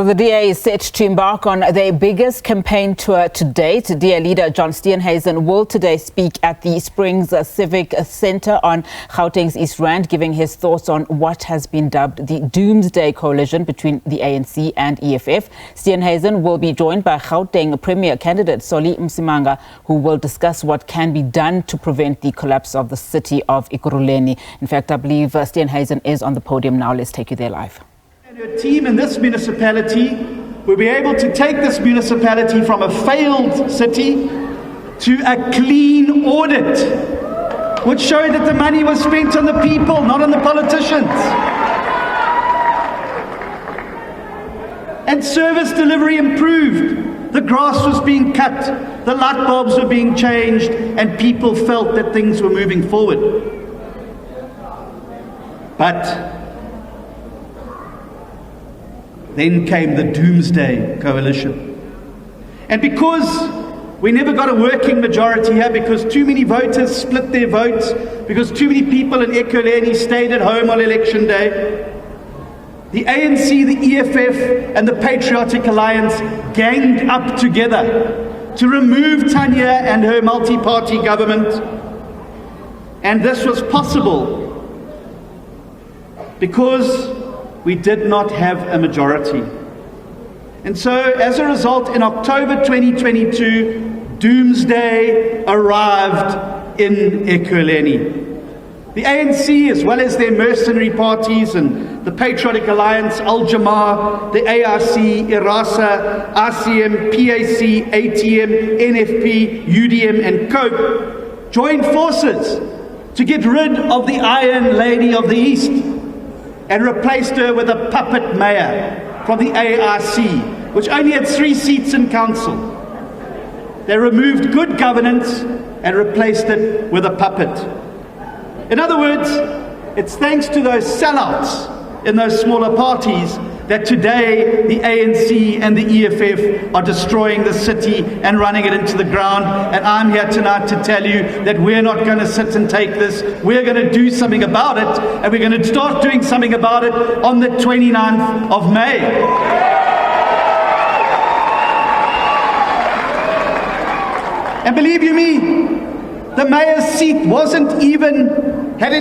The DA is set to embark on their biggest campaign tour to date. DA leader John Steenhuisen will today speak at the Springs Civic Centre on Gauteng's East Rand, giving his thoughts on what has been dubbed the Doomsday Coalition between the ANC and EFF. Steenhuisen will be joined by Gauteng Premier candidate Msimanga, who will discuss what can be done to prevent the collapse of the City of Ekurhuleni. In fact, I believe Steenhuisen is on the podium now. Let's take you there live. And her team in this municipality will be able to take this municipality from a failed city to a clean audit, which showed that the money was spent on the people, not on the politicians. And service delivery improved. The grass was being cut, the light bulbs were being changed, and people felt that things were moving forward. But then came the Doomsday Coalition. And because we never got a working majority here, because too many voters split their votes, because too many people in Ekurhuleni stayed at home on election day, the ANC, the EFF and the Patriotic Alliance ganged up together to remove Tanya and her multi-party government. And this was possible because we did not have a majority. And so, as a result, in October 2022, Doomsday arrived in Ekurhuleni. The ANC, as well as their mercenary parties and the Patriotic Alliance, Al-Jamar, the ARC, IRASA, RCM, PAC, ATM, NFP, UDM and COPE, joined forces to get rid of the Iron Lady of the East and replaced her with a puppet mayor from the ARC, which only had 3 seats in council. They removed good governance and replaced it with a puppet. In other words, it's thanks to those sellouts in those smaller parties that today the ANC and the EFF are destroying the city and running it into the ground. And I'm here tonight to tell you that we're not going to sit and take this. We're going to do something about it, and we're going to start doing something about it on the 29th of May. And believe you me, the mayor's seat hadn't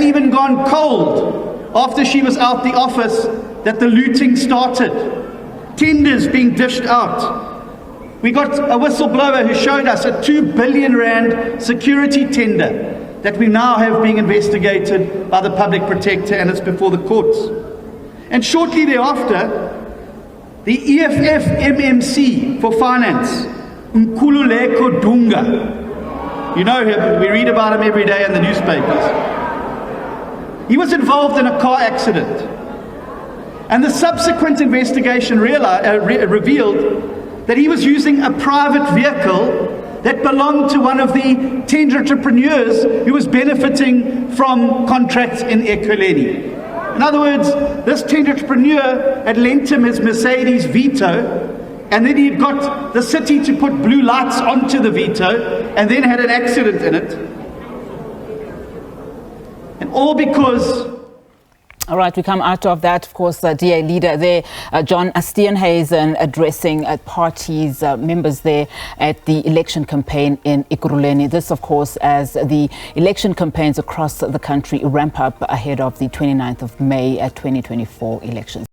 even gone cold after she was out the office that the looting started, tenders being dished out. We got a whistleblower who showed us a 2 billion rand security tender that we now have being investigated by the public protector, and it's before the courts. And shortly thereafter, the EFF MMC for finance, Nkululeko Dunga, you know him, we read about him every day in the newspapers. He was involved in a car accident. And the subsequent investigation revealed that he was using a private vehicle that belonged to one of the tender entrepreneurs who was benefiting from contracts in Ekurhuleni. In other words, this tender entrepreneur had lent him his Mercedes Vito, and then he'd got the city to put blue lights onto the Vito, and then had an accident in it. And all because... All right, we come out of that, of course, DA leader there, John Steenhuisen, addressing parties, members there at the election campaign in Ekurhuleni. This, of course, as the election campaigns across the country ramp up ahead of the 29th of May 2024 elections.